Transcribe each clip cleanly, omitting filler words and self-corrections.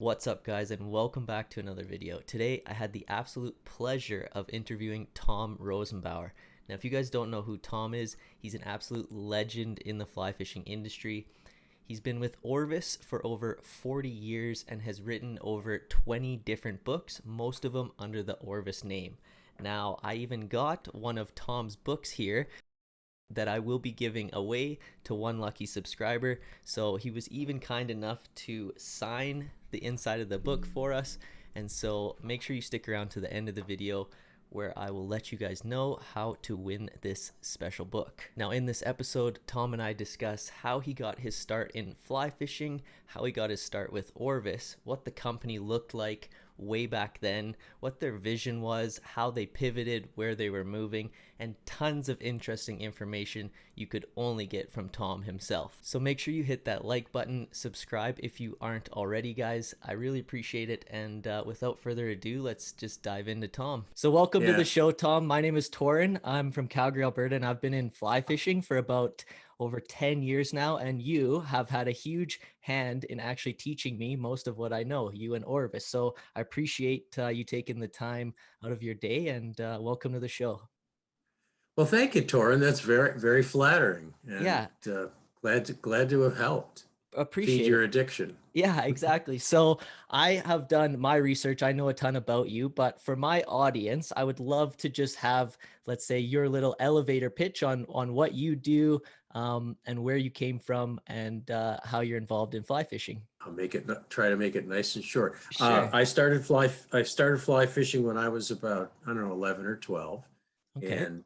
What's up, guys, and welcome back to another video. Today I had the absolute pleasure of interviewing Tom Rosenbauer. Now, if you guys don't know who Tom is, he's an absolute legend in the fly fishing industry. He's been with Orvis for over 40 years and has written over 20 different books, most of them under the Orvis name. Now, I even got one of Tom's books here that I will be giving away to one lucky subscriber. So he was even kind enough to sign the inside of the book for us. And so make sure you stick around to the end of the video where I will let you guys know how to win this special book. Now, in this episode, Tom and I discuss how he got his start in fly fishing, how he got his start with Orvis, what the company looked like way back then, what their vision was, how they pivoted, where they were moving, and tons of interesting information you could only get from Tom himself. So make sure you hit that like button, subscribe if you aren't already, guys. I really appreciate it. And without further ado, let's just dive into Tom. So welcome to the show, Tom. My name is Torin. I'm from Calgary, Alberta, and I've been in fly fishing for about over 10 years now, and you have had a huge hand in actually teaching me most of what I know, you and Orvis. So I appreciate you taking the time out of your day, and welcome to the show. Well, thank you, Torin. That's very, very flattering, and Yeah, glad to have helped appreciate feed it. your addiction. Yeah, exactly. So I have done my research. I know a ton about you, but for my audience, I would love to just have, let's say, your little elevator pitch on what you do, and where you came from, and how you're involved in fly fishing. I'll try to make it nice and short. Sure. I started fly fishing when I was about, I don't know, 11 or 12, Okay. and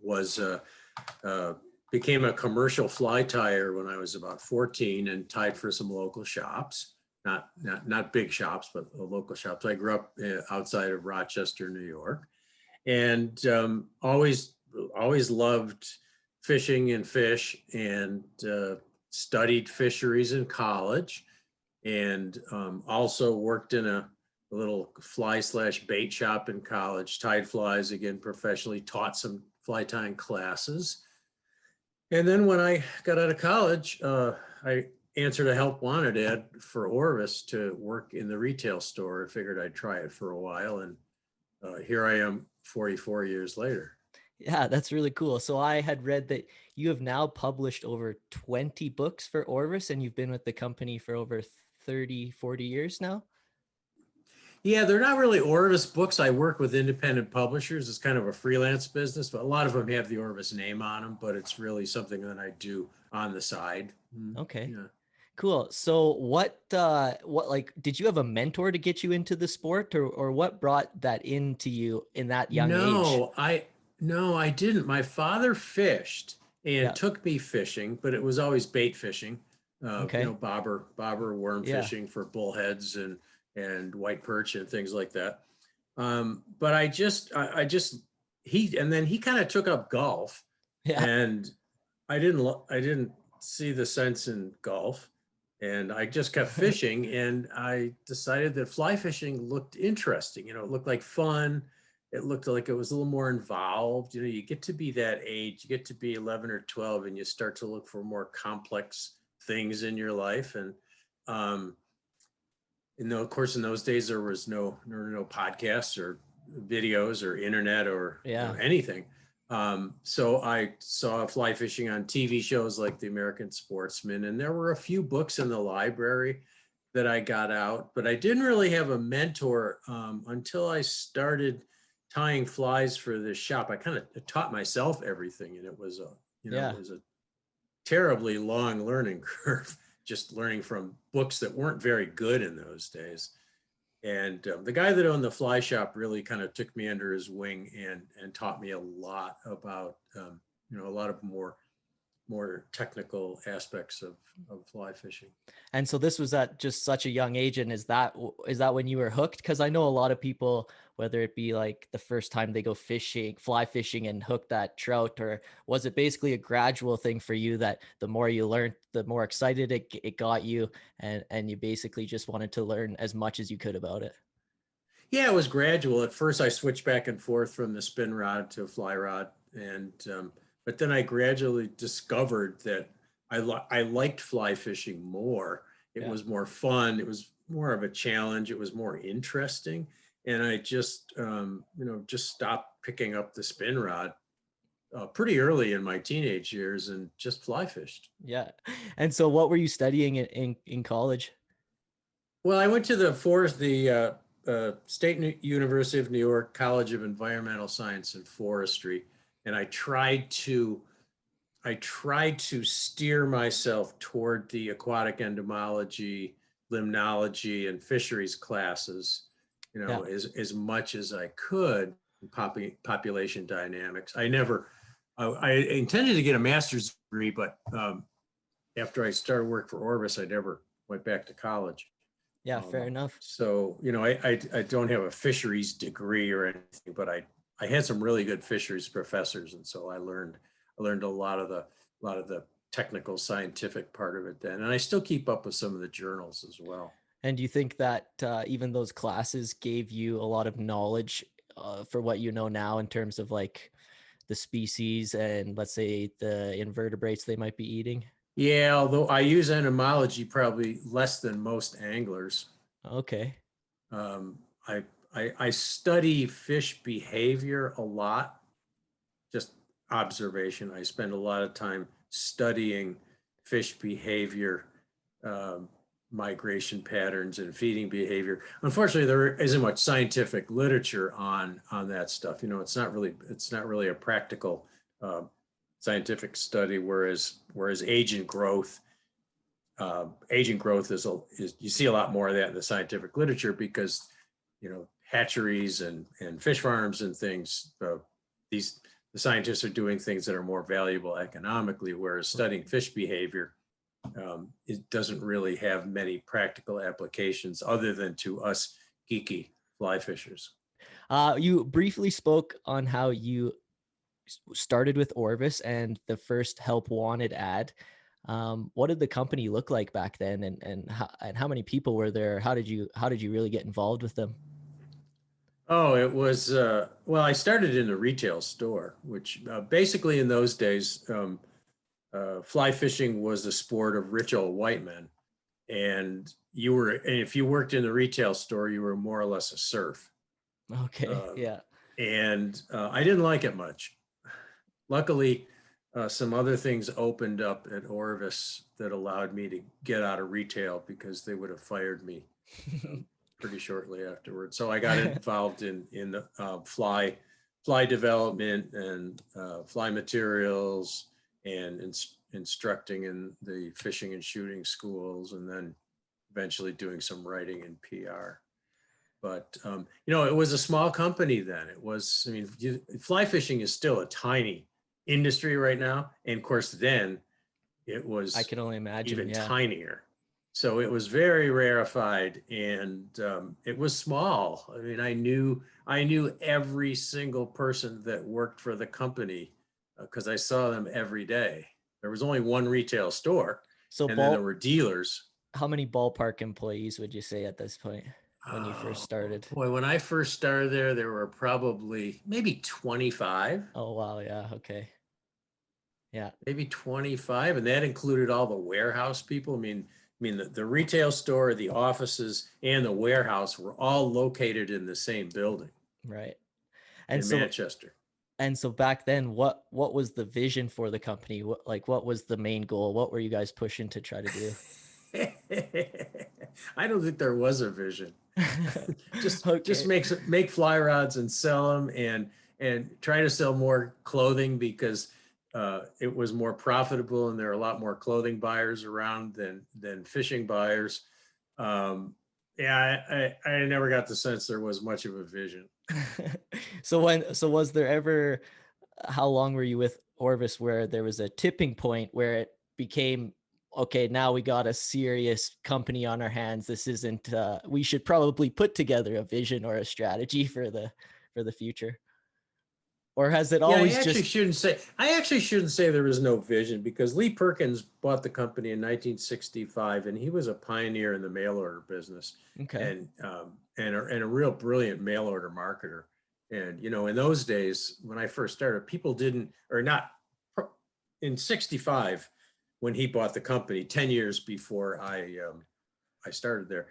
was uh, became a commercial fly tyer when I was about 14, and tied for some local shops, not big shops, but local shops. I grew up outside of Rochester, New York, and always loved fishing and fish, and studied fisheries in college, and also worked in a little fly/bait shop in college, tied flies again professionally, taught some fly tying classes. And then when I got out of college, I answered a help wanted ad for Orvis to work in the retail store. I figured I'd try it for a while, and here I am 44 years later. Yeah, that's really cool. So I had read that you have now published over 20 books for Orvis, and you've been with the company for over 30, 40 years now. Yeah, they're not really Orvis books. I work with independent publishers. It's kind of a freelance business, but a lot of them have the Orvis name on them, but it's really something that I do on the side. Okay. Yeah. Cool. So what like did you have a mentor to get you into the sport, or what brought that into you in that young age? No, I didn't. My father fished and Yeah. took me fishing, but it was always bait fishing. Okay. Bobber worm Yeah. fishing for bullheads and white perch and things like that. But I just and then he kind of took up golf, Yeah. and I didn't see the sense in golf, and I just kept fishing, and I decided that fly fishing looked interesting. It looked like fun. It looked like it was a little more involved. You get to be that age, you get to be 11 or 12, and you start to look for more complex things in your life. And um, of course, in those days, there were no podcasts or videos or internet or Yeah. anything. So I saw fly fishing on TV shows like The American Sportsman, and there were a few books in the library that I got out, but I didn't really have a mentor until I started tying flies for this shop. I kind of taught myself everything, and it was Yeah. it was a terribly long learning curve, just learning from books that weren't very good in those days. And the guy that owned the fly shop really kind of took me under his wing and taught me a lot about a lot of more technical aspects of fly fishing. And so this was at just such a young age. And is that when you were hooked? Because I know a lot of people, whether it be like the first time they go fishing, fly fishing, and hook that trout, or was it basically a gradual thing for you that the more you learned, the more excited it got you, and you basically just wanted to learn as much as you could about it? Yeah, it was gradual. At first, I switched back and forth from the spin rod to a fly rod, and but then I gradually discovered that I liked fly fishing more. It Yeah. was more fun. It was more of a challenge. It was more interesting. And I just, just stopped picking up the spin rod pretty early in my teenage years and just fly fished. Yeah. And so what were you studying in college? Well, I went to the University of New York College of Environmental Science and Forestry, and I tried to steer myself toward the aquatic entomology, limnology, and fisheries classes, Yeah. as much as I could. Population dynamics. I intended to get a master's degree, but after I started work for Orvis, I never went back to college. Yeah, fair enough. So, I don't have a fisheries degree or anything, but I had some really good fisheries professors. And so I learned a lot of the technical scientific part of it then. And I still keep up with some of the journals as well. And do you think that even those classes gave you a lot of knowledge for what you know now in terms of like the species and let's say the invertebrates they might be eating? Yeah, although I use entomology probably less than most anglers. Okay. Um, I study fish behavior a lot, just observation. I spend a lot of time studying fish behavior, migration patterns, and feeding behavior. Unfortunately, there isn't much scientific literature on that stuff. It's not really a practical scientific study. Whereas agent growth is you see a lot more of that in the scientific literature because hatcheries and fish farms and things. The scientists are doing things that are more valuable economically, whereas studying fish behavior, it doesn't really have many practical applications other than to us geeky fly fishers. You briefly spoke on how you started with Orvis and the first help wanted ad. What did the company look like back then, and how many people were there? How did you really get involved with them? Oh, it was, well, I started in a retail store, which basically in those days, fly fishing was the sport of rich old white men. And if you worked in the retail store, you were more or less a serf. Okay. Yeah. And I didn't like it much. Luckily, some other things opened up at Orvis that allowed me to get out of retail because they would have fired me pretty shortly afterwards. So I got involved in the fly development and fly materials and instructing in the fishing and shooting schools, and then eventually doing some writing and PR. But it was a small company then. Fly fishing is still a tiny industry right now, and of course then it was I can only imagine. even Yeah. tinier. So it was very rarefied, and it was small. I mean, I knew every single person that worked for the company because I saw them every day. There was only one retail store, So and then there were dealers. how many ballpark employees would you say at this point when you first started? Boy, when I first started there were probably maybe 25. Oh, wow. Yeah. Okay. Yeah. Maybe 25, and that included all the warehouse people. The retail store, the offices, and the warehouse were all located in the same building Right. in Manchester. And so back then, what was the vision for the company? What was the main goal? What were you guys pushing to try to do? I don't think there was a vision. Just Okay. make fly rods and sell them, and try to sell more clothing because it was more profitable, and there are a lot more clothing buyers around than fishing buyers. Yeah, I never got the sense there was much of a vision. So was there ever, how long were you with Orvis where there was a tipping point where it became, okay, now we got a serious company on our hands. This isn't, we should probably put together a vision or a strategy for the future? Or has it Yeah, always just, I actually shouldn't say there was no vision, because Lee Perkins bought the company in 1965, and he was a pioneer in the mail order business, okay, and a real brilliant mail order marketer. And in those days when I first started, people didn't, or not, in 65 when he bought the company, 10 years before I started there,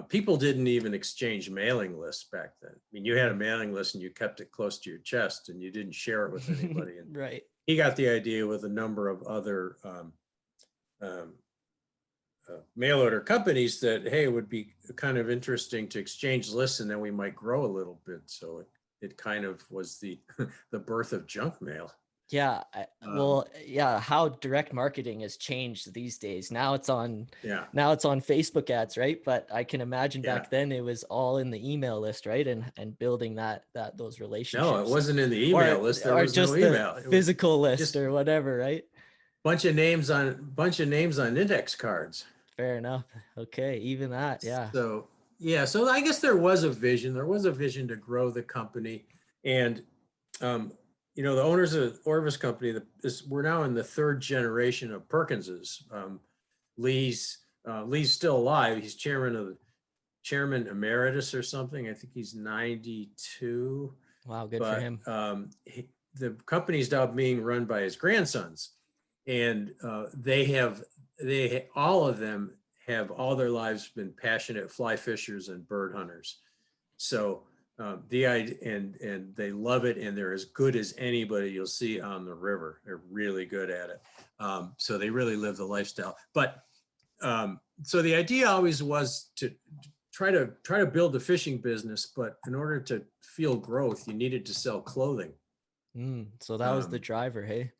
people didn't even exchange mailing lists back then. I mean, you had a mailing list and you kept it close to your chest and you didn't share it with anybody. And Right. he got the idea with a number of other mail order companies that, hey, it would be kind of interesting to exchange lists and then we might grow a little bit. So it kind of was the the birth of junk mail. Yeah. Well, yeah, how direct marketing has changed these days. Now it's on Facebook ads, right? But I can imagine back then it was all in the email list, right? And building those relationships. No, it wasn't in the email list. There was just no email. The physical list or whatever, right? Bunch of names on index cards. Fair enough. Okay, even that, yeah. So I guess there was a vision. There was a vision to grow the company, and the owners of Orvis Company, we're now in the third generation of Perkins's. Lee's still alive. He's chairman emeritus or something. I think he's 92. Wow, good for him. The company's now being run by his grandsons, and all of them have all their lives been passionate fly fishers and bird hunters. So the idea, and they love it, and they're as good as anybody you'll see on the river. They're really good at it. So they really live the lifestyle. But so the idea always was to try to build the fishing business, but in order to feel growth, you needed to sell clothing. So that was the driver, hey?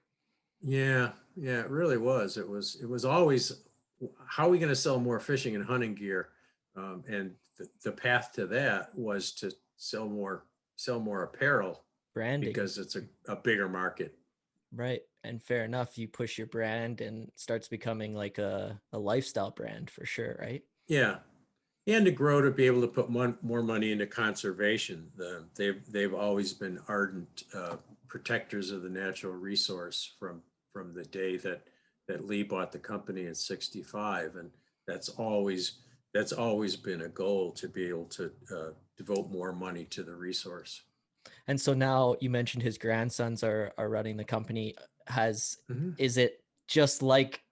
Yeah, it really was. It was always, how are we going to sell more fishing and hunting gear? And the path to that was to sell more apparel, branding, because it's a bigger market. Right. And fair enough, you push your brand and it starts becoming like a lifestyle brand for sure, right? Yeah. And to grow, to be able to put more money into conservation. They've always been ardent protectors of the natural resource from the day that Lee bought the company in '65, and that's always been a goal, to be able to devote more money to the resource. And so now you mentioned his grandsons are running the company. Is it just like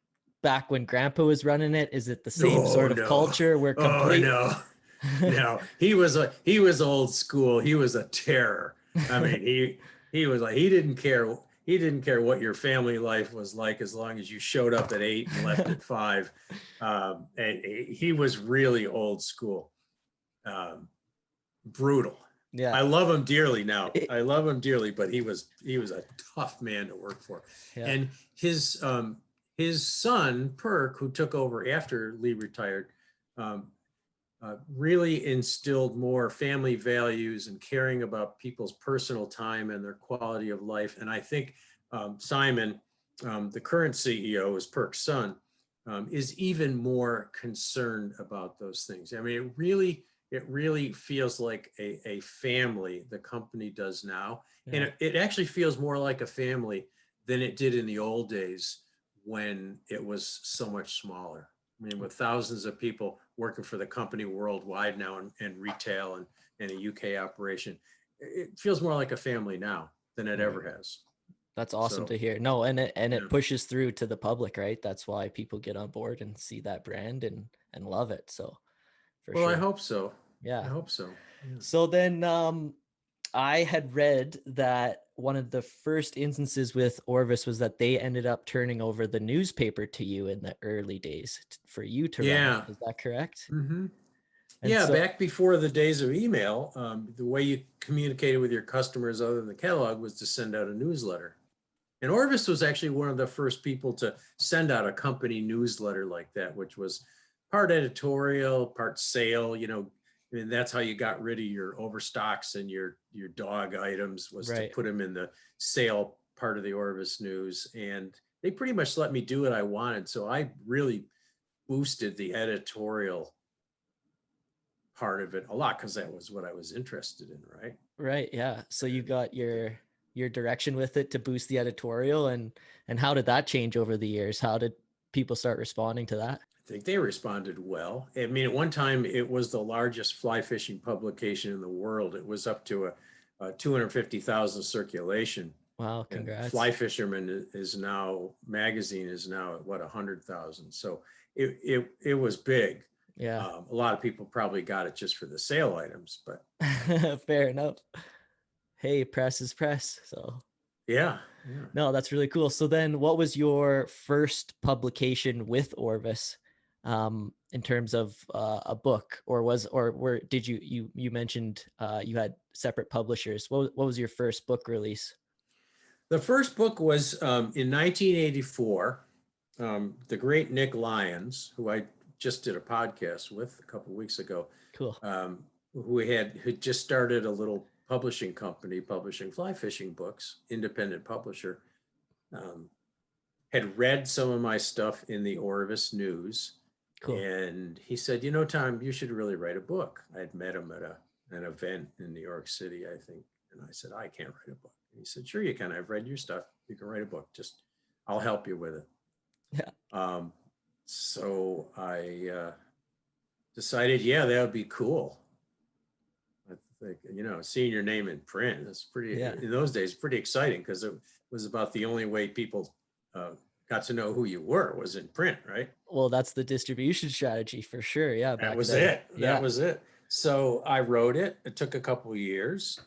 back when Grandpa was running it? Is it the same sort of culture? We're complete. No, he was old school. He was a terror. I mean, he was like, he didn't care. He didn't care what your family life was like, as long as you showed up at 8 and left at 5. And he was really old school, brutal. Yeah, I love him dearly now. I love him dearly, but he was a tough man to work for. Yeah. And his son Perk, who took over after Lee retired, really instilled more family values and caring about people's personal time and their quality of life. And I think Simon, the current CEO, is Perk's son, is even more concerned about those things. I mean, it really feels like a family, the company does now. Yeah. And it actually feels more like a family than it did in the old days, when it was so much smaller. I mean, with thousands of people working for the company worldwide now, and retail and a UK operation, it feels more like a family now than it ever has. That's awesome to hear. No, and it pushes through to the public, right? That's why people get on board and see that brand and love it. So for sure. I hope so. Yeah. I hope so. Yeah. So then I had read that one of the first instances with Orvis was that they ended up turning over the newspaper to you in the early days for you to run. Is that correct? Mm-hmm. Yeah, back before the days of email, the way you communicated with your customers other than the catalog was to send out a newsletter. And Orvis was actually one of the first people to send out a company newsletter like that, which was part editorial, part sale. I mean, that's how you got rid of your overstocks and your dog items, was to put them in the sale part of the Orvis News. And they pretty much let me do what I wanted. So I really boosted the editorial part of it a lot, because that was what I was interested in, right? Right, yeah. So you got your direction with it to boost the editorial, and how did that change over the years? How did people start responding to that? I think they responded well. I mean, at one time, it was the largest fly fishing publication in the world. It was up to a 250,000 circulation. Wow, congrats. And Fly Fisherman magazine is now at 100,000. So it was big. Yeah. A lot of people probably got it just for the sale items, but Fair enough. Hey, press is press. So yeah, yeah. no, that's really cool. So then what was your first publication with Orvis, in terms of a book, or where did you mentioned you had separate publishers. What was your first book release? The first book was in 1984. The great Nick Lyons, who I just did a podcast with a couple of weeks ago, Cool. who had just started a little publishing company publishing fly fishing books, independent publisher, um, had read some of my stuff in the Orvis News. Cool. And he said, you know, Tom, you should really write a book. I had met him at an event in New York City, I think. And I said, I can't write a book. And he said, sure, you can. I've read your stuff. You can write a book. Just, I'll help you with it. Yeah. So I decided, yeah, that would be cool. I think, you know, seeing your name in print, that's pretty, Yeah. in those days, pretty exciting, because it was about the only way people got to know who you were was in print, right? Well, that's the distribution strategy for sure. Yeah. That Back was then. it. Yeah. That was it. So I wrote it. It took a couple of years,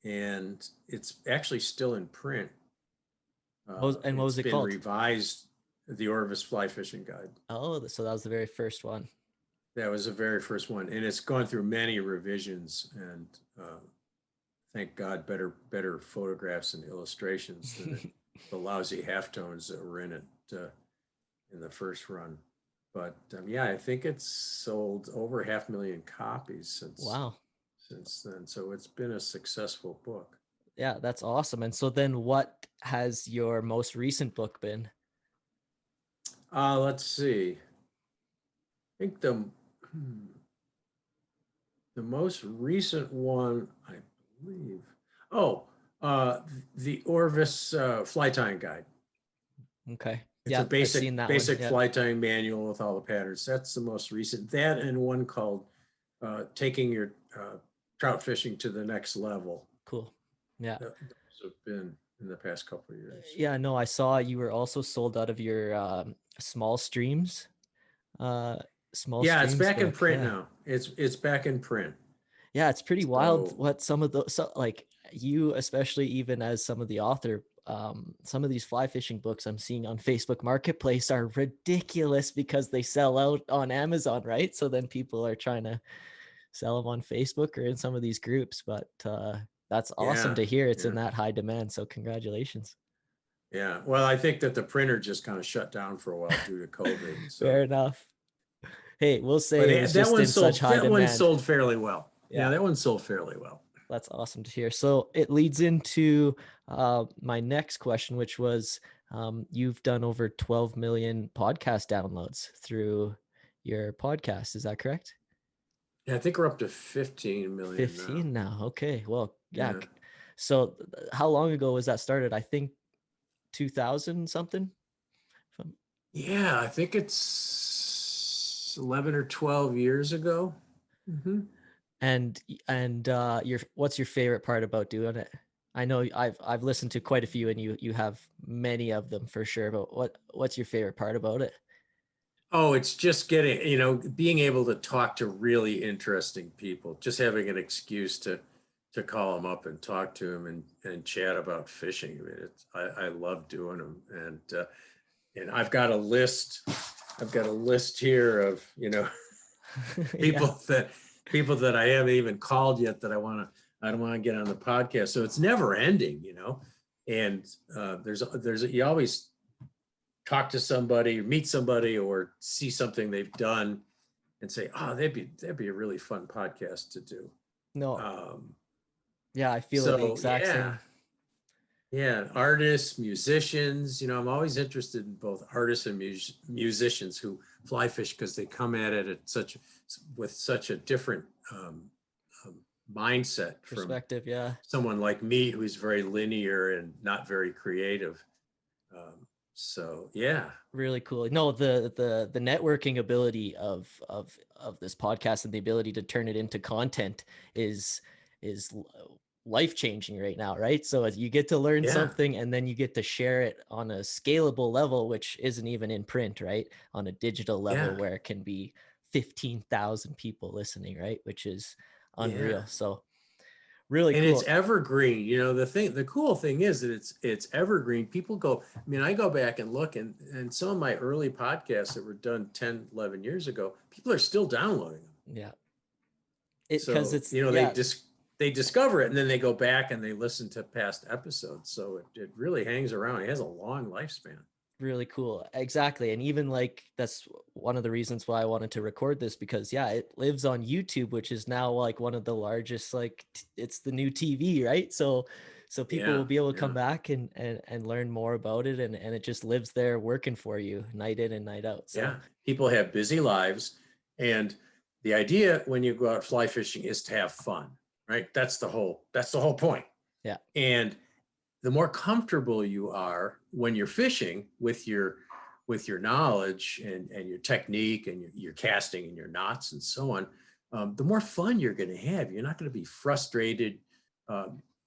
and it's actually still in print. What was it been called? revised, the Orvis Fly Fishing Guide. Oh, so that was the very first one. That was the very first one, and it's gone through many revisions. And thank God, better photographs and illustrations than the lousy halftones that were in it in the first run. But yeah, I think it's sold over 500,000 copies since then. So it's been a successful book. Yeah, that's awesome. And so then what has your most recent book been? Let's see. I think the most recent one, I believe. The Orvis Fly Tying Guide. Okay. It's a basic fly tying manual with all the patterns. That's the most recent. That and one called Taking Your Trout Fishing to the Next Level. Cool. Yeah. Those have been in the past couple of years. Yeah, no, I saw you were also sold out of your small streams. It's back in print now. It's back in print. Yeah, it's pretty wild what some of those, like you, especially even as some of the author, some of these fly fishing books I'm seeing on Facebook Marketplace are ridiculous because they sell out on Amazon, right? So then people are trying to sell them on Facebook or in some of these groups, but that's awesome to hear it's in that high demand. So congratulations. Yeah. Well, I think that the printer just kind of shut down for a while due to COVID. So. Fair enough. Hey, we'll say that one sold fairly well. Yeah, that one sold fairly well. That's awesome to hear. So it leads into my next question, which was you've done over 12 million podcast downloads through your podcast. Is that correct? Yeah, I think we're up to 15 million 15 now. Okay. Well, yeah. So how long ago was that started? I think 2000 something. Yeah, I think it's 11 or 12 years ago. Mm-hmm. And what's your favorite part about doing it? I know I've listened to quite a few, and you have many of them for sure. But what's your favorite part about it? Oh, it's just being able to talk to really interesting people, just having an excuse to call them up and talk to them and chat about fishing. I mean, I love doing them, and I've got a list. I've got a list here of people that I haven't even called yet that I don't want to get on the podcast. So it's never ending, and you always talk to somebody, meet somebody, or see something they've done and say, oh, that'd be a really fun podcast to do. No. Yeah, I feel the exact same. Yeah. Artists, musicians, I'm always interested in both artists and musicians who fly fish, because they come at it with such a different mindset, perspective. Someone like me, who's very linear and not very creative. So yeah, really cool. No, the networking ability of this podcast and the ability to turn it into content is life-changing right now, right? So as you get to learn something, and then you get to share it on a scalable level, which isn't even in print, right? On a digital level where it can be 15,000 people listening, right? Which is Yeah. unreal. So really And it's cool. evergreen. The cool thing is that it's evergreen. People go, I mean, I go back and look, and some of my early podcasts that were done 10, 11 years ago, people are still downloading them. Yeah. Because So, it's, yeah, they discover it and then they go back and they listen to past episodes. So it really hangs around. It has a long lifespan. really cool. Exactly. And even like that's one of the reasons why I wanted to record this, because yeah, it lives on YouTube, which is now like one of the largest, like it's the new TV, right? So people Yeah. will be able to Yeah. come back and learn more about it, and it just lives there working for you night in and night out. So Yeah. People have busy lives. And the idea when you go out fly fishing is to have fun, right? That's the whole point. yeah. And the more comfortable you are when you're fishing with your knowledge and your technique and your casting and your knots and so on, the more fun you're going to have. You're not going to be frustrated.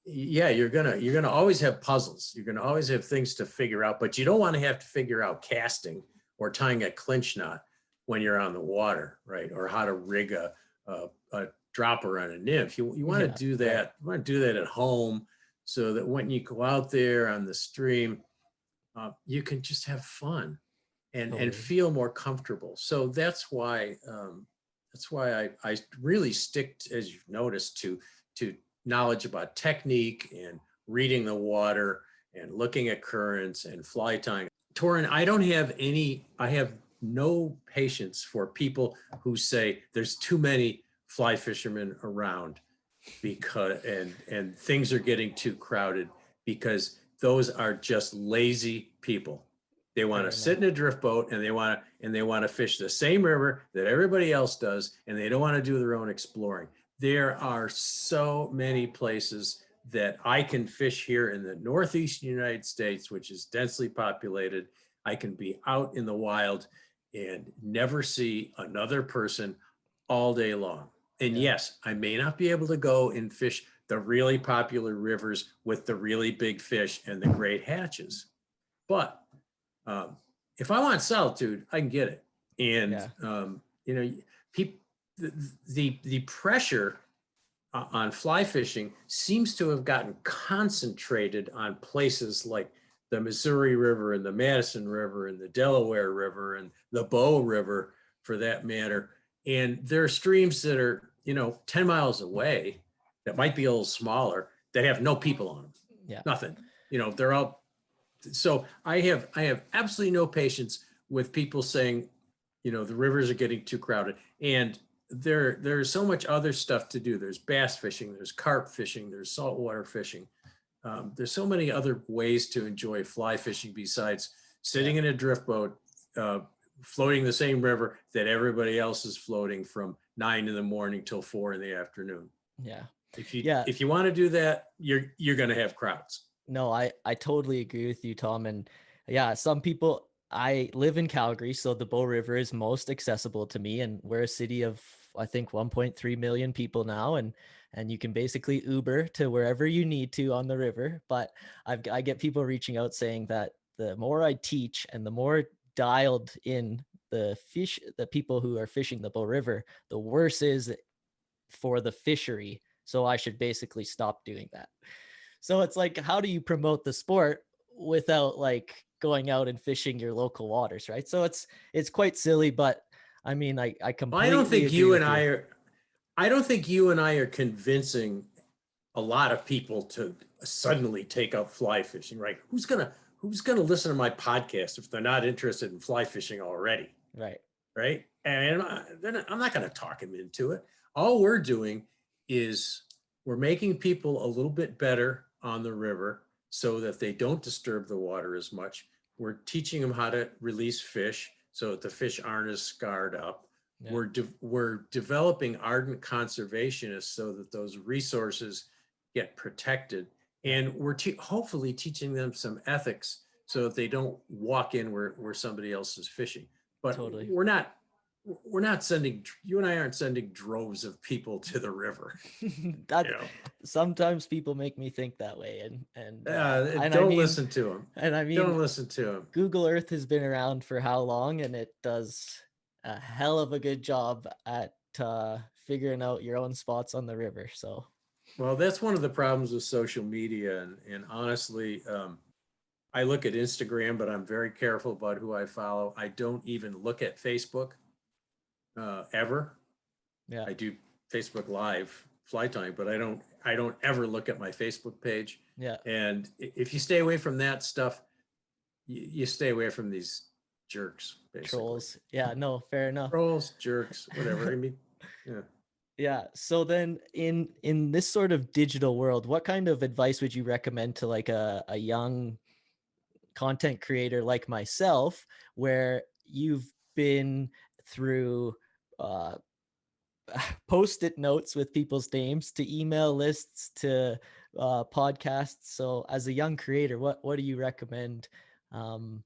Yeah, you're gonna always have puzzles. You're gonna always have things to figure out, but you don't want to have to figure out casting or tying a clinch knot when you're on the water, right? Or how to rig a dropper on a nymph. You want to Yeah. do Right. that. You want to do that at home so that when you go out there on the stream, you can just have fun and Totally. feel more comfortable. So that's why I really stick, as you've noticed, to knowledge about technique and reading the water and looking at currents and fly tying. Torin, I have no patience for people who say there's too many fly fishermen around because and things are getting too crowded, because those are just lazy people. They want Fair to enough. sit in a drift boat and they want to fish the same river that everybody else does, and they don't want to do their own exploring. There are so many places that I can fish here in the Northeastern United States, which is densely populated. I can be out in the wild and never see another person all day long. And Yeah. yes, I may not be able to go and fish the really popular rivers with the really big fish and the great hatches, but um, if I want solitude, I can get it. And Yeah. people, the pressure on fly fishing seems to have gotten concentrated on places like the Missouri River and the Madison River and the Delaware River and the Bow River, for that matter. And there are streams that are 10 miles away that might be a little smaller that have no people on them, Yeah. nothing. They're all. So I have absolutely no patience with people saying, the rivers are getting too crowded. And there's so much other stuff to do. There's bass fishing, there's carp fishing, there's saltwater fishing. There's so many other ways to enjoy fly fishing besides sitting Yeah. in a drift boat, floating the same river that everybody else is floating from 9 in the morning till 4 in the afternoon. Yeah. If you Yeah. if you want to do that, you're going to have crowds. No, I totally agree with you, Tom. And yeah, some people, I live in Calgary, so the Bow River is most accessible to me. And we're a city of, I think, 1.3 million people now. And you can basically Uber to wherever you need to on the river. But I get people reaching out saying that the more I teach and the more dialed in the people who are fishing the Bow River, the worse is for the fishery. So I should basically stop doing that. So it's like, how do you promote the sport without like going out and fishing your local waters, right? So it's quite silly, but I mean, I Well, I don't completely think agree you and with I you. are. I don't think you and I are convincing a lot of people to suddenly take up fly fishing, right? Who's gonna listen to my podcast if they're not interested in fly fishing already, Right. right? And I'm not going to talk them into it. All we're doing is we're making people a little bit better on the river so that they don't disturb the water as much. We're teaching them how to release fish so that the fish aren't as scarred up. Yeah. We're developing ardent conservationists so that those resources get protected, and we're hopefully teaching them some ethics so that they don't walk in where somebody else is fishing. But Totally. we're not sending, you and I aren't sending droves of people to the river. That You know, sometimes people make me think that way, and I don't mean, listen to them. and I Don't mean, listen to them. Google Earth has been around for how long, and it does a hell of a good job at figuring out your own spots on the river. So Well, that's one of the problems with social media. And honestly, I look at Instagram, but I'm very careful about who I follow. I don't even look at Facebook ever. yeah, I do Facebook Live fly tying, but I don't ever look at my Facebook page. yeah, And if you stay away from that stuff, you stay away from these jerks, basically. trolls. Yeah, no, fair enough. Trolls, jerks, whatever. I mean, yeah. Yeah. So then in this sort of digital world, what kind of advice would you recommend to like a young content creator like myself, where you've been through uh post-it notes with people's names to email lists to podcasts? So as a young creator, what do you recommend um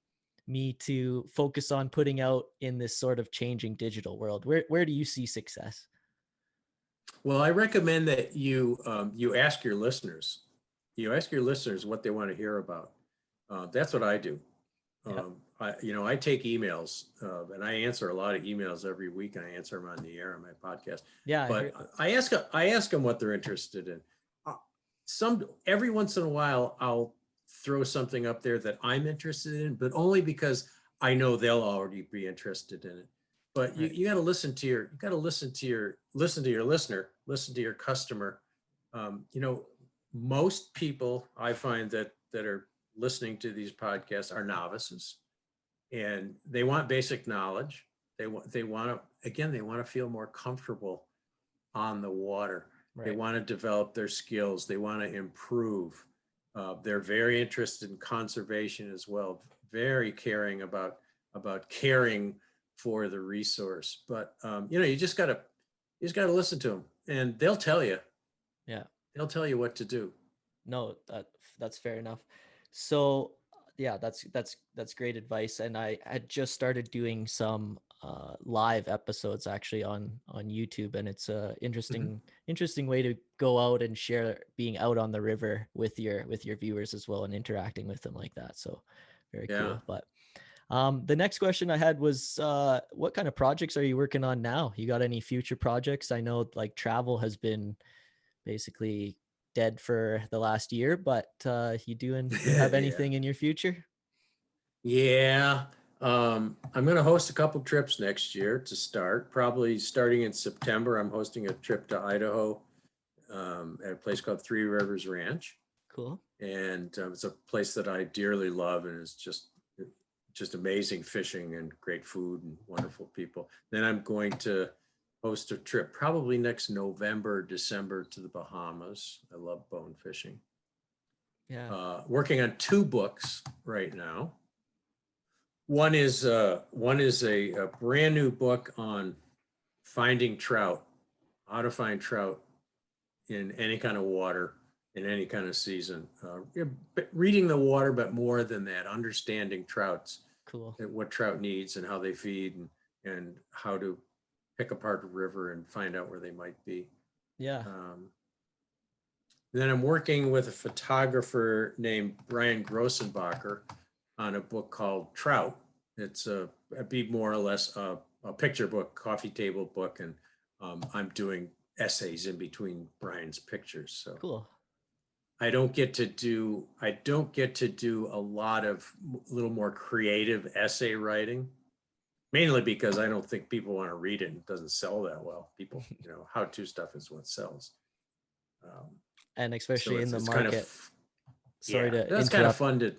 me to focus on putting out in this sort of changing digital world? Where do you see success? Well, I recommend that you ask your listeners. You ask your listeners what they want to hear about. That's what I do. Yeah. I take emails and I answer a lot of emails every week, and I answer them on the air on my podcast. Yeah, I But heard. I ask them what they're interested in. Uh, every once in a while, I'll throw something up there that I'm interested in, but only because I know they'll already be interested in it. But you, Right. you got to listen to your listen to your listener, listen to your customer. Most people I find that are listening to these podcasts are novices, and they want basic knowledge. They want to, again, they want to feel more comfortable on the water. They Right. want to develop their skills. They want to improve. They're very interested in conservation as well. Very caring about caring for the resource. But you just gotta listen to them, and they'll tell you. Yeah. They'll tell you what to do. No, that's fair enough. So yeah, that's great advice. And I had just started doing some live episodes actually on YouTube, and it's a Mhm. interesting way to go out and share being out on the river with your viewers as well, and interacting with them like that. So very Yeah. cool. But the next question I had was, what kind of projects are you working on now? You got any future projects? I know like travel has been basically dead for the last year, but you have Yeah. anything in your future? Yeah. I'm going to host a couple trips next year to start. Probably starting in September, I'm hosting a trip to Idaho at a place called Three Rivers Ranch, Cool. and it's a place that I dearly love, and it's just amazing fishing and great food and wonderful people. Then I'm going to host a trip probably next November, December to the Bahamas. I love bone fishing. Yeah. Working on two books right now. One is a brand new book on finding trout, how to find trout in any kind of water, in any kind of season. Reading the water, but more than that, understanding trouts, Cool. what trout needs and how they feed, and how to pick apart a river and find out where they might be. Yeah. Um, then I'm working with a photographer named Brian Grossenbacher on a book called Trout. It's a be more or less a picture book, coffee table book, and I'm doing essays in between Brian's pictures. So Cool. I don't get to do a lot of little more creative essay writing, mainly because I don't think people want to read it, and it doesn't sell that well. People, how-to stuff is what sells. Um, And so especially in it's the it's kind of market. Sorry yeah, to that's kind of interrupt. fun to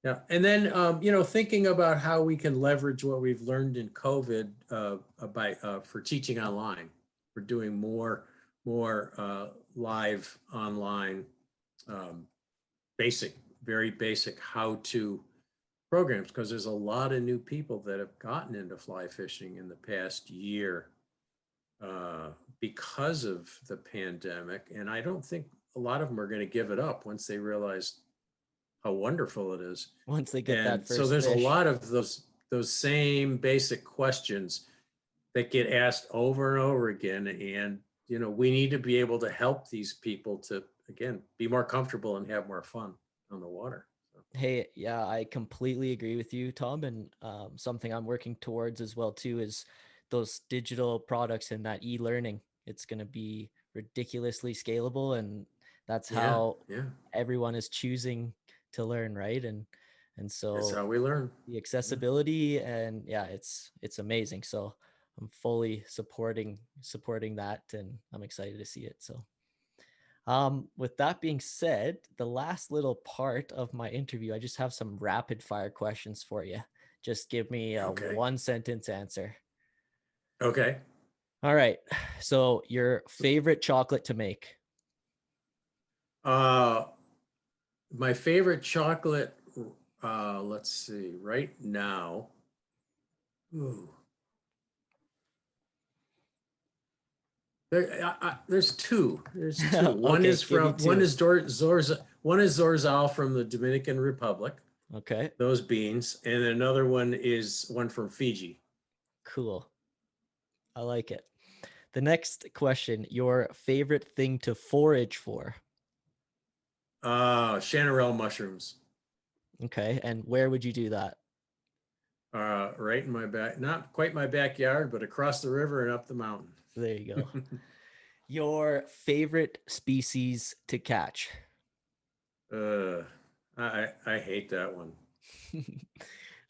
yeah. And then thinking about how we can leverage what we've learned in COVID for teaching online. We're doing more live online, um, basic, very basic how-to programs, because there's a lot of new people that have gotten into fly fishing in the past year uh, because of the pandemic, and I don't think a lot of them are going to give it up once they realize how wonderful it is. Once they get that And so first there's a fish. lot of those same basic questions that get asked over and over again. And we need to be able to help these people to, again, be more comfortable and have more fun on the water. So. Hey, yeah, I completely agree with you, Tom. And something I'm working towards as well too is those digital products and that e-learning. It's going to be ridiculously scalable, and that's Yeah, how yeah. everyone is choosing to learn, right? And That's so how we learn. the Yeah. accessibility, and yeah, it's amazing. So I'm fully supporting that, and I'm excited to see it. So with that being said, the last little part of my interview, I just have some rapid fire questions for you. Just give me a Okay. one sentence answer. Okay. All right. So your favorite chocolate to make? Uh, my favorite chocolate, let's see, right now. Ooh. There's two. There's two. One Okay, is give me from two. One is Zorzal from the Dominican Republic. Okay, Those beans, and another one is one from Fiji. cool. I like it. The next question, your favorite thing to forage for? Chanterelle mushrooms. Okay, and where would you do that? Right in my back, not quite my backyard, but across the river and up the mountain. There you go. Your favorite species to catch? uh, I hate that one.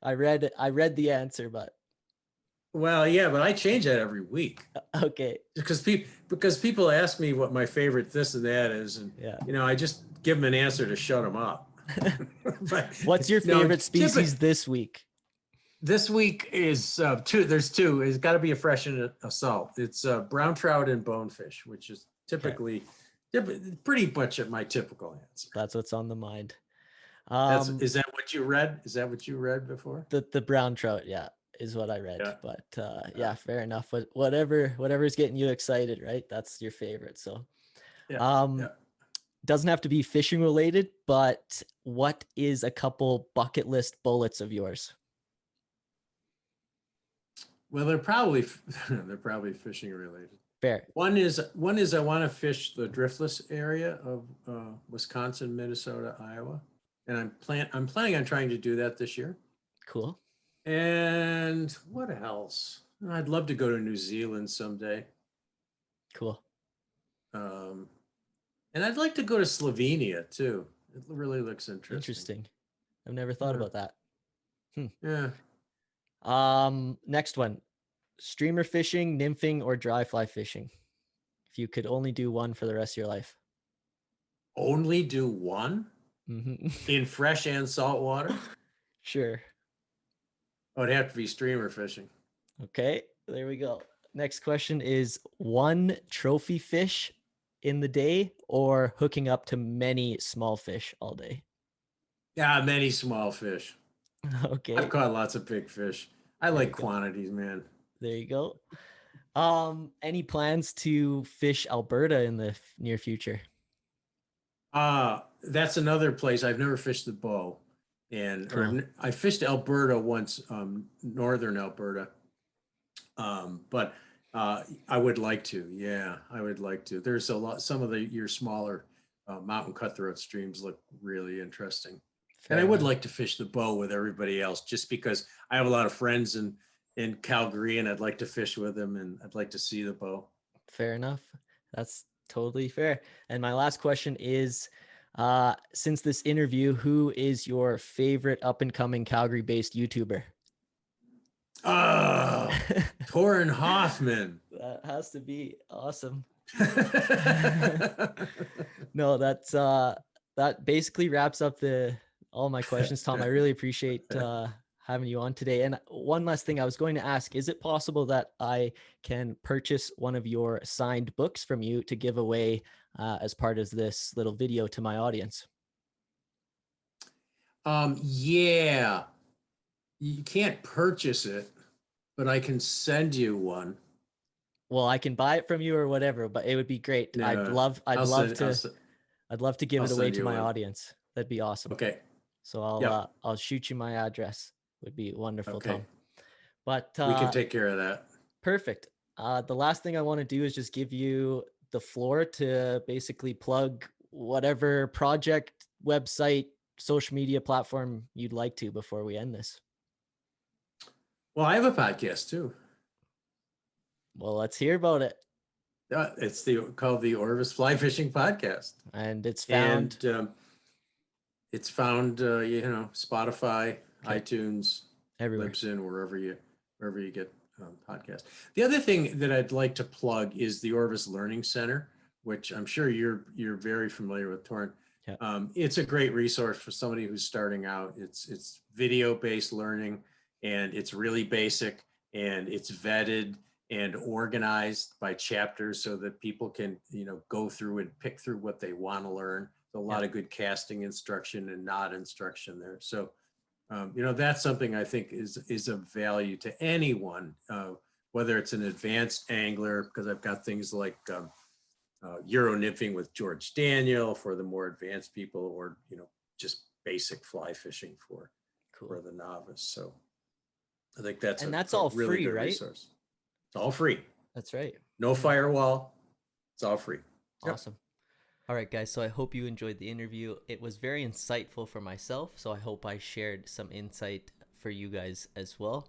I read the answer, but Well, yeah, but I change that every week okay. because people ask me what my favorite this and that is, and Yeah. I just give them an answer to shut them up. But What's your no, favorite species this week? this week is two. There's two. It's got to be a fresh and a salt. It's brown trout and bonefish, which is Okay. pretty much my typical answer. That's what's on the mind. Is that what you read? Is that what you read before? The brown trout, yeah, is what I read. Yeah. But yeah, fair enough. But whatever's getting you excited, right? That's your favorite. So Yeah. um Yeah. doesn't have to be fishing related, but what is a couple bucket list bullets of yours? Well, they're probably they're probably fishing related. Fair. One is I want to fish the driftless area of Wisconsin, Minnesota, Iowa, and I'm planning on trying to do that this year. Cool. And what else? I'd love to go to New Zealand someday. Cool. Um, and I'd like to go to Slovenia too. It really looks interesting. Interesting. I've never thought Yeah. about that. Hmm. Yeah. Next one. Streamer fishing, nymphing, or dry fly fishing? If you could only do one for the rest of your life. Only do one Mm-hmm. in fresh and salt water? Sure. Oh, it'd have to be streamer fishing. Okay, there we go. Next question is one trophy fish in the day or hooking up to many small fish all day? Yeah, many small fish. I've Okay, caught lots of big fish. I there like you go. quantities, man. There you go. Any plans to fish Alberta in the near future? That's another place I've never fished the bow, Cool. I fished Alberta once, northern Alberta, but I would like to. Yeah, I would like to. There's a lot. Some of your smaller mountain cutthroat streams look really interesting, and I Fair would enough. like to fish the bow with everybody else, just because I have a lot of friends in Calgary, and I'd like to fish with them, and I'd like to see the bow. Fair enough. That's totally fair. And my last question is, since this interview, who is your favorite up and coming Calgary based YouTuber? Oh, Torin Hoffman. That has to be awesome. No, that basically wraps up the all my questions, Tom. I really appreciate having you on today. And one last thing I was going to ask, is it possible that I can purchase one of your signed books from you to give away as part of this little video to my audience? Yeah, you can't purchase it, but I can send you one. Well, I can buy it from you or whatever, but it would be great. I'd No, love I'd I'll love send. to I'd love to give I'll it away send to you my one. audience. That'd be awesome. Okay. So Yep. I'll shoot you my address. Would be wonderful, Okay. Tom. But We can take care of that. perfect. The last thing I want to do is just give you the floor to basically plug whatever project, website, social media platform you'd like to before we end this. Well, I have a podcast too. Well, let's hear about it. It's called the Orvis Fly Fishing Podcast. And it's found. And it's found, Spotify, Okay. iTunes, Everywhere. Libsyn, wherever you get podcasts. The other thing that I'd like to plug is the Orvis Learning Center, which I'm sure you're very familiar with, Torrent. Yeah. It's a great resource for somebody who's starting out. It's video-based learning, and it's really basic, and it's vetted and organized by chapters so that people can, go through and pick through what they want to learn. There's a lot of good casting instruction and knot instruction there. So, that's something I think is of value to anyone, whether it's an advanced angler, because I've got things like Euro nymphing with George Daniel for the more advanced people, or, just basic fly fishing for the novice. So I think that's all really free, good right? resource. It's all free. That's right. No firewall. It's all free. Awesome. Yep. All right, guys. So I hope you enjoyed the interview. It was very insightful for myself, so I hope I shared some insight for you guys as well.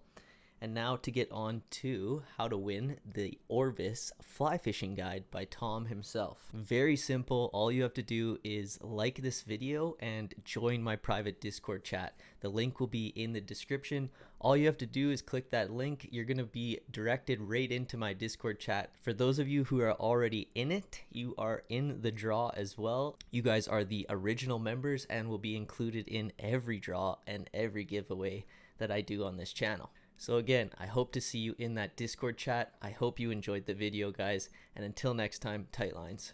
And now to get on to how to win the Orvis Fly Fishing Guide by Tom himself. Very simple. All you have to do is like this video and join my private Discord chat. The link will be in the description. All you have to do is click that link. You're going to be directed right into my Discord chat. For those of you who are already in it, you are in the draw as well. You guys are the original members and will be included in every draw and every giveaway that I do on this channel. So again, I hope to see you in that Discord chat. I hope you enjoyed the video, guys. And until next time, tight lines.